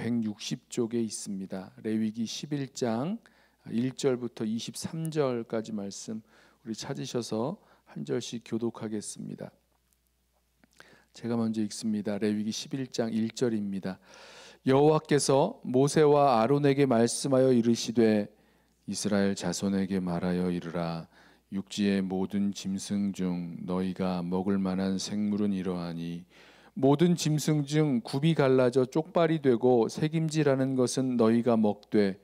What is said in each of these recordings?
160쪽에 있습니다. 레위기 11장 1절부터 23절까지 말씀 우리 찾으셔서 한 절씩 교독하겠습니다. 제가 먼저 읽습니다. 레위기 11장 1절입니다. 여호와께서 모세와 아론에게 말씀하여 이르시되 이스라엘 자손에게 말하여 이르라. 육지의 모든 짐승 중 너희가 먹을 만한 생물은 이러하니 모든 짐승 중 굽이 갈라져 쪽발이 되고 새김질하는 것은 너희가 먹되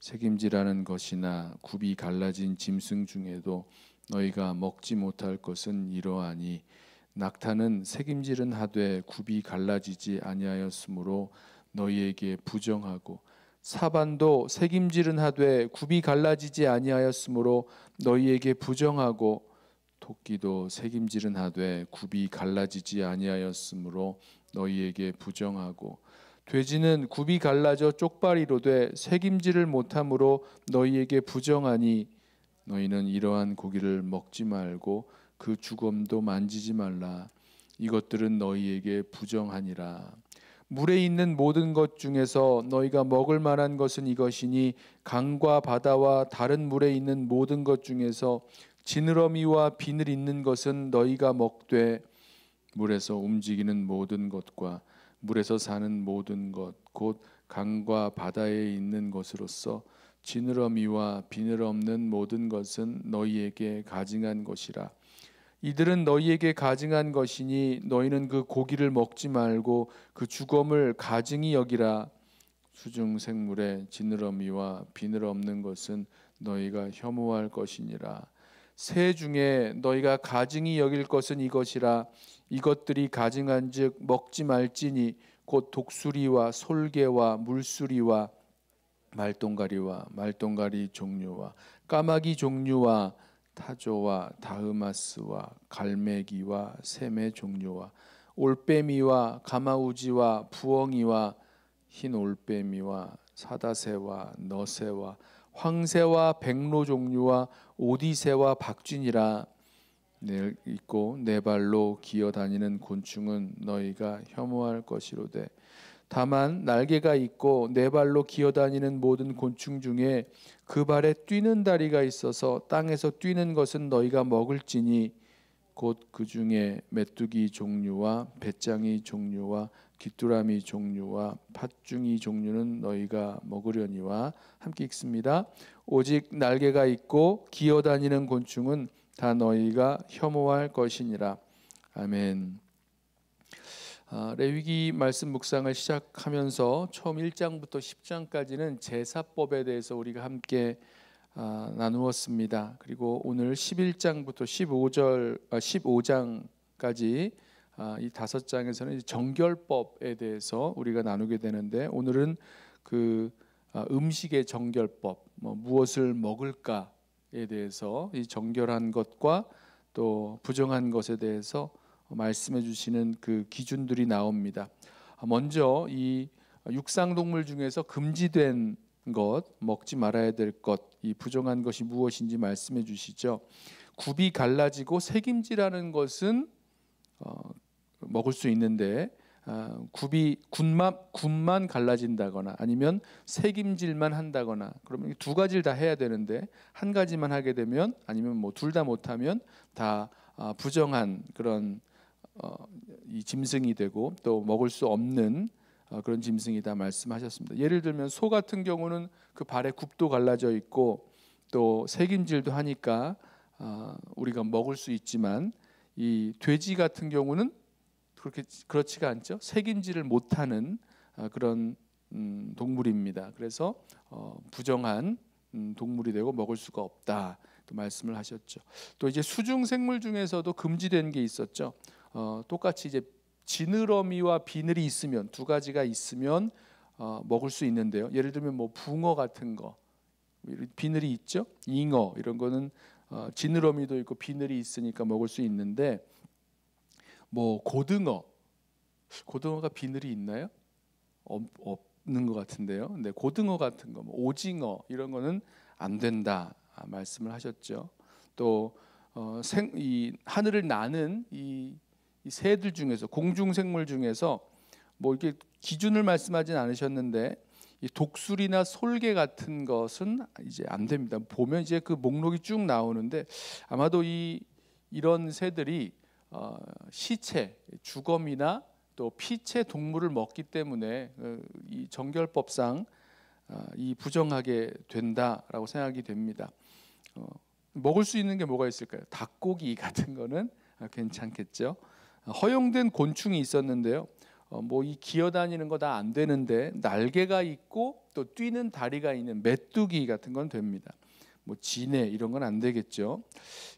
새김질하는 것이나 굽이 갈라진 짐승 중에도 너희가 먹지 못할 것은 이러하니 낙타는 새김질은 하되 굽이 갈라지지 아니하였으므로 너희에게 부정하고 사반도 새김질은 하되 굽이 갈라지지 아니하였으므로 너희에게 부정하고 토끼도 새김질은 하되 굽이 갈라지지 아니하였으므로 너희에게 부정하고 돼지는 굽이 갈라져 쪽발이로 돼 새김질을 못함으로 너희에게 부정하니 너희는 이러한 고기를 먹지 말고 그 주검도 만지지 말라. 이것들은 너희에게 부정하니라. 물에 있는 모든 것 중에서 너희가 먹을 만한 것은 이것이니 강과 바다와 다른 물에 있는 모든 것 중에서 지느러미와 비늘 있는 것은 너희가 먹되 물에서 움직이는 모든 것과 물에서 사는 모든 것 곧 강과 바다에 있는 것으로서 지느러미와 비늘 없는 모든 것은 너희에게 가증한 것이라. 이들은 너희에게 가증한 것이니 너희는 그 고기를 먹지 말고 그 주검을 가증히 여기라. 수중 생물에 지느러미와 비늘 없는 것은 너희가 혐오할 것이니라. 새 중에 너희가 가증히 여길 것은 이것이라. 이것들이 가증한즉 먹지 말지니 곧 독수리와 솔개와 물수리와 말똥가리와 말똥가리 종류와 까마귀 종류와 타조와 다흐마스와 갈매기와 샘의 종류와 올빼미와 가마우지와 부엉이와 흰 올빼미와 사다새와 너새와 황새와 백로 종류와 오디새와 박쥐니라. 있고 네 발로 기어다니는 곤충은 너희가 혐오할 것이로되 다만 날개가 있고 네 발로 기어다니는 모든 곤충 중에 그 발에 뛰는 다리가 있어서 땅에서 뛰는 것은 너희가 먹을지니 곧 그 중에 메뚜기 종류와 배짱이 종류와 귀뚜라미 종류와 팥중이 종류는 너희가 먹으려니와. 함께 읽습니다. 오직 날개가 있고 기어다니는 곤충은 다 너희가 혐오할 것이니라. 아멘. 레위기 말씀 묵상을 시작하면서 처음 1장부터 10장까지는 제사법에 대해서 우리가 함께 나누었습니다. 그리고 오늘 11장부터 15장까지 이 5장에서는 정결법에 대해서 우리가 나누게 되는데 오늘은 그 음식의 정결법, 무엇을 먹을까에 대해서 이 정결한 것과 또 부정한 것에 대해서 말씀해 주시는 그 기준들이 나옵니다. 먼저 이 육상동물 중에서 금지된 것, 먹지 말아야 될 것, 이 부정한 것이 무엇인지 말씀해 주시죠. 굽이 갈라지고 새김질하는 것은 먹을 수 있는데 굽만 갈라진다거나 아니면 새김질만 한다거나 그러면 두 가지를 다 해야 되는데 한 가지만 하게 되면 아니면 뭐 둘 다 못하면 다 부정한 그런 이 짐승이 되고 또 먹을 수 없는 그런 짐승이다 말씀하셨습니다. 예를 들면 소 같은 경우는 그 발에 굽도 갈라져 있고 또 새김질도 하니까 우리가 먹을 수 있지만 이 돼지 같은 경우는 그렇지가 않죠. 새김질을 못하는 그런 동물입니다. 그래서 부정한 동물이 되고 먹을 수가 없다 또 말씀을 하셨죠. 또 이제 수중 생물 중에서도 금지된 게 있었죠. 똑같이 이제 지느러미와 비늘이 있으면 두 가지가 있으면 먹을 수 있는데요. 예를 들면 뭐 붕어 같은 거 비늘이 있죠. 잉어 이런 거는 지느러미도 있고 비늘이 있으니까 먹을 수 있는데 뭐 고등어가 비늘이 있나요? 없는 것 같은데요. 근데 고등어 같은 거, 뭐 오징어 이런 거는 안 된다 말씀을 하셨죠. 또 이 하늘을 나는 이 새들 중에서 공중 생물 중에서 뭐 이렇게 기준을 말씀하진 않으셨는데 이 독수리나 솔개 같은 것은 이제 안 됩니다. 보면 이제 그 목록이 쭉 나오는데 아마도 이런 새들이 시체, 주검이나 또 피체 동물을 먹기 때문에 이 정결법상 이 부정하게 된다라고 생각이 됩니다. 먹을 수 있는 게 뭐가 있을까요? 닭고기 같은 거는 괜찮겠죠. 허용된 곤충이 있었는데요. 뭐 이 기어다니는 거 다 안 되는데 날개가 있고 또 뛰는 다리가 있는 메뚜기 같은 건 됩니다. 뭐 진해 이런 건 안 되겠죠.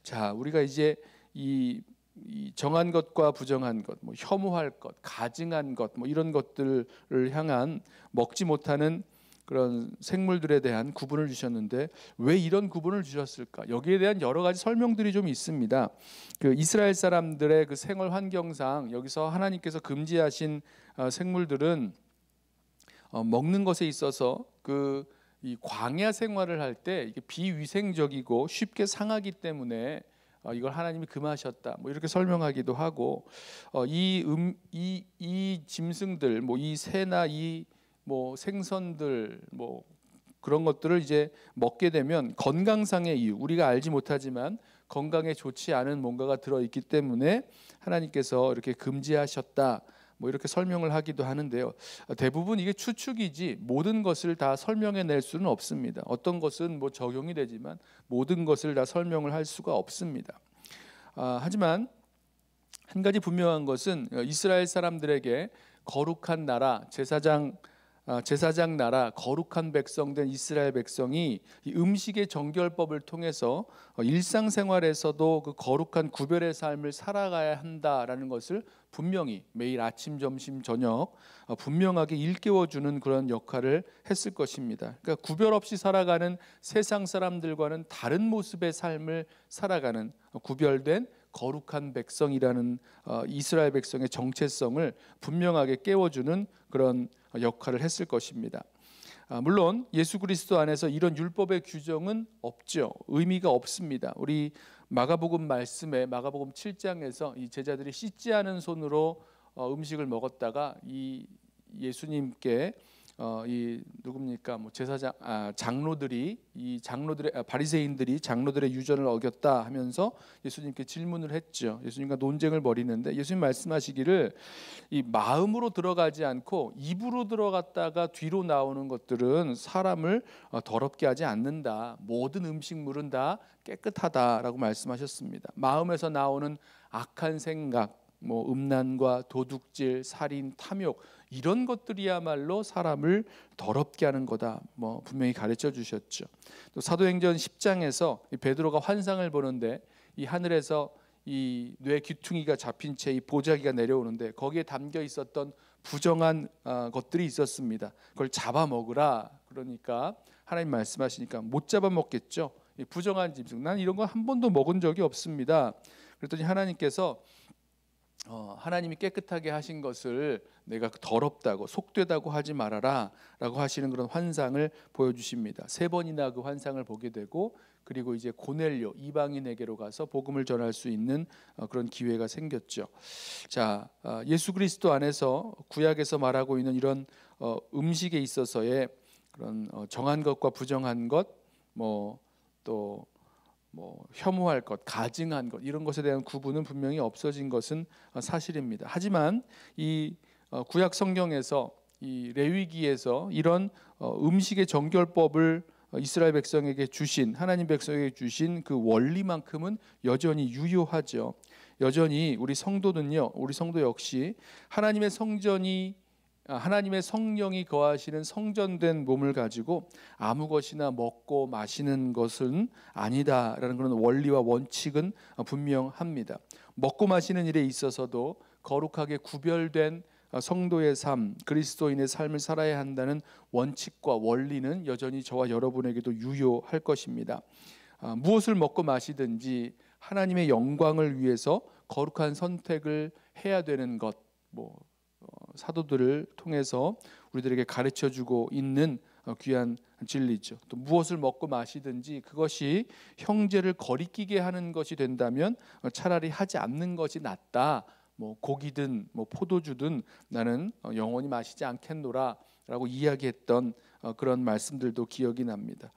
자, 우리가 이제 이 정한 것과 부정한 것, 뭐 혐오할 것, 가증한 것, 뭐 이런 것들을 향한 먹지 못하는 그런 생물들에 대한 구분을 주셨는데 왜 이런 구분을 주셨을까? 여기에 대한 여러 가지 설명들이 좀 있습니다. 그 이스라엘 사람들의 그 생활 환경상 여기서 하나님께서 금지하신 생물들은 먹는 것에 있어서 이 광야 생활을 할 때 이게 비위생적이고 쉽게 상하기 때문에 이걸 하나님이 금하셨다. 뭐 이렇게 설명하기도 하고 이 짐승들, 뭐 이 새나 이 뭐 생선들 뭐 그런 것들을 이제 먹게 되면 건강상의 이유, 우리가 알지 못하지만 건강에 좋지 않은 뭔가가 들어 있기 때문에 하나님께서 이렇게 금지하셨다. 뭐 이렇게 설명을 하기도 하는데요. 대부분 이게 추측이지 모든 것을 다 설명해 낼 수는 없습니다. 어떤 것은 뭐 적용이 되지만 모든 것을 다 설명을 할 수가 없습니다. 하지만 한 가지 분명한 것은 이스라엘 사람들에게 거룩한 나라, 제사장 나라, 거룩한 백성된 이스라엘 백성이 이 음식의 정결법을 통해서 일상생활에서도 그 거룩한 구별의 삶을 살아가야 한다라는 것을 분명히 매일 아침, 점심, 저녁 분명하게 일깨워주는 그런 역할을 했을 것입니다. 그러니까 구별 없이 살아가는 세상 사람들과는 다른 모습의 삶을 살아가는 구별된 거룩한 백성이라는 이스라엘 백성의 정체성을 분명하게 깨워주는 그런 역할을 했을 것입니다. 물론 예수 그리스도 안에서 이런 율법의 규정은 없죠. 의미가 없습니다. 우리 마가복음 말씀에 마가복음 7장에서 이 제자들이 씻지 않은 손으로 음식을 먹었다가 이 예수님께 이 누굽니까? 뭐 제사장 장로들이 이 장로들의 바리새인들이 장로들의 유전을 어겼다 하면서 예수님께 질문을 했죠. 예수님과 논쟁을 벌이는데 예수님 말씀하시기를 이 마음으로 들어가지 않고 입으로 들어갔다가 뒤로 나오는 것들은 사람을 더럽게 하지 않는다. 모든 음식물은 다 깨끗하다라고 말씀하셨습니다. 마음에서 나오는 악한 생각, 뭐 음란과 도둑질, 살인, 탐욕 이런 것들이야말로 사람을 더럽게 하는 거다. 뭐 분명히 가르쳐 주셨죠. 또 사도행전 10장에서 베드로가 환상을 보는데 이 하늘에서 이 뇌 귀퉁이가 잡힌 채 이 보자기가 내려오는데 거기에 담겨 있었던 부정한 것들이 있었습니다. 그걸 잡아 먹으라. 그러니까 하나님 말씀하시니까 못 잡아 먹겠죠. 이 부정한 짐승. 난 이런 거 한 번도 먹은 적이 없습니다. 그랬더니 하나님께서 하나님이 깨끗하게 하신 것을 내가 더럽다고 속되다고 하지 말아라 라고 하시는 그런 환상을 보여주십니다. 3번이나 그 환상을 보게 되고 그리고 이제 고넬료 이방인에게로 가서 복음을 전할 수 있는 그런 기회가 생겼죠. 자, 예수 그리스도 안에서 구약에서 말하고 있는 이런 음식에 있어서의 그런 정한 것과 부정한 것, 또 혐오할 것, 가증한 것 이런 것에 대한 구분은 분명히 없어진 것은 사실입니다. 하지만 이 구약 성경에서 이 레위기에서 이런 음식의 정결법을 이스라엘 백성에게 주신 하나님 백성에게 주신 그 원리만큼은 여전히 유효하죠. 여전히 우리 성도 역시 하나님의 성령이 거하시는 성전된 몸을 가지고 아무 것이나 먹고 마시는 것은 아니다라는 그런 원리와 원칙은 분명합니다. 먹고 마시는 일에 있어서도 거룩하게 구별된 성도의 삶, 그리스도인의 삶을 살아야 한다는 원칙과 원리는 여전히 저와 여러분에게도 유효할 것입니다. 무엇을 먹고 마시든지 하나님의 영광을 위해서 거룩한 선택을 해야 되는 것, 사도들을 통해서 우리들에게 가르쳐주고 있는 귀한 진리죠. 또 무엇을 먹고 마시든지 그것이 형제를 거리끼게 하는 것이 된다면 차라리 하지 않는 것이 낫다. 뭐 고기든 뭐 포도주든 나는 영원히 마시지 않겠노라라고 이야기했던 그런 말씀들도 기억이 납니다.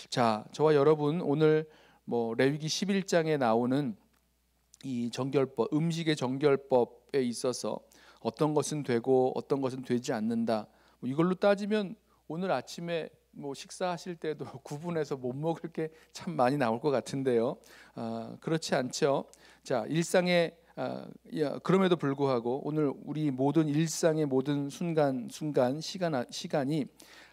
자, 저와 여러분 오늘 뭐 레위기 11장에 나오는 이 정결법, 음식의 정결법에 있어서 어떤 것은 되고 어떤 것은 되지 않는다. 뭐 이걸로 따지면 오늘 아침에 뭐 식사하실 때도 구분해서 못 먹을 게 참 많이 나올 것 같은데요. 그렇지 않죠. 자, 일상의 그럼에도 불구하고 오늘 우리 모든 일상의 모든 시간이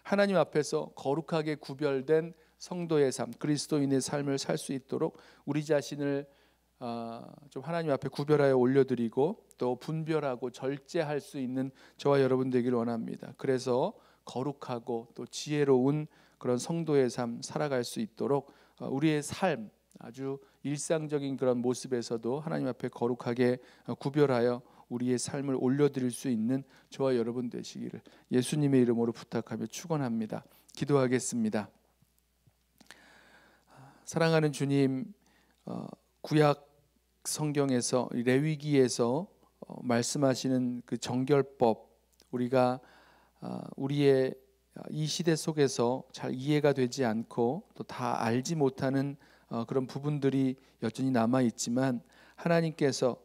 하나님 앞에서 거룩하게 구별된 성도의 삶, 그리스도인의 삶을 살 수 있도록 우리 자신을 좀 하나님 앞에 구별하여 올려드리고 또 분별하고 절제할 수 있는 저와 여러분 되기를 원합니다. 그래서 거룩하고 또 지혜로운 그런 성도의 삶 살아갈 수 있도록 우리의 삶 아주 일상적인 그런 모습에서도 하나님 앞에 거룩하게 구별하여 우리의 삶을 올려드릴 수 있는 저와 여러분 되시기를 예수님의 이름으로 부탁하며 축원합니다. 기도하겠습니다. 사랑하는 주님, 구약 성경에서 레위기에서 말씀하시는 그 정결법, 우리가 우리의 이 시대 속에서 잘 이해가 되지 않고 또 다 알지 못하는 그런 부분들이 여전히 남아 있지만 하나님께서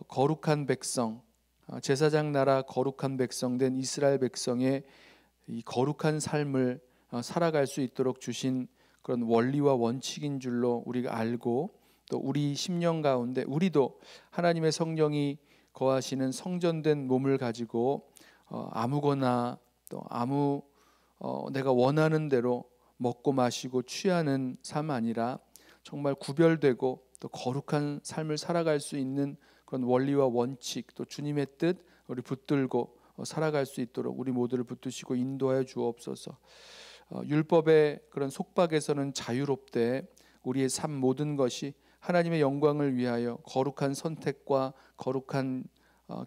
거룩한 백성, 제사장 나라 거룩한 백성 된 이스라엘 백성의 이 거룩한 삶을 살아갈 수 있도록 주신 그런 원리와 원칙인 줄로 우리가 알고 또 우리 심령 가운데 우리도 하나님의 성령이 거하시는 성전된 몸을 가지고 아무거나 또 내가 원하는 대로 먹고 마시고 취하는 삶 아니라 정말 구별되고 또 거룩한 삶을 살아갈 수 있는 그런 원리와 원칙 또 주님의 뜻 우리 붙들고 살아갈 수 있도록 우리 모두를 붙드시고 인도하여 주옵소서. 율법의 그런 속박에서는 자유롭되 우리의 삶 모든 것이 하나님의 영광을 위하여 거룩한 선택과 거룩한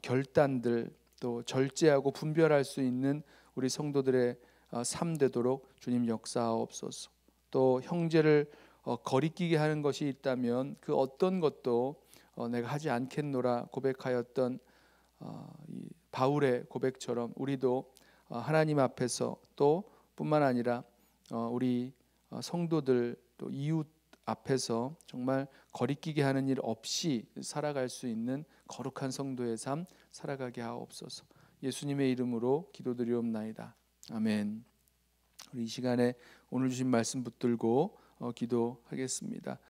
결단들 또 절제하고 분별할 수 있는 우리 성도들의 삶 되도록 주님 역사하옵소서. 또 형제를 거리끼게 하는 것이 있다면 그 어떤 것도 내가 하지 않겠노라 고백하였던 이 바울의 고백처럼 우리도 하나님 앞에서 또 뿐만 아니라 우리 성도들 또 이웃 앞에서 정말 거리끼게 하는 일 없이 살아갈 수 있는 거룩한 성도의 삶 살아가게 하옵소서. 예수님의 이름으로 기도드리옵나이다. 아멘. 우리 이 시간에 오늘 주신 말씀 붙들고 기도하겠습니다.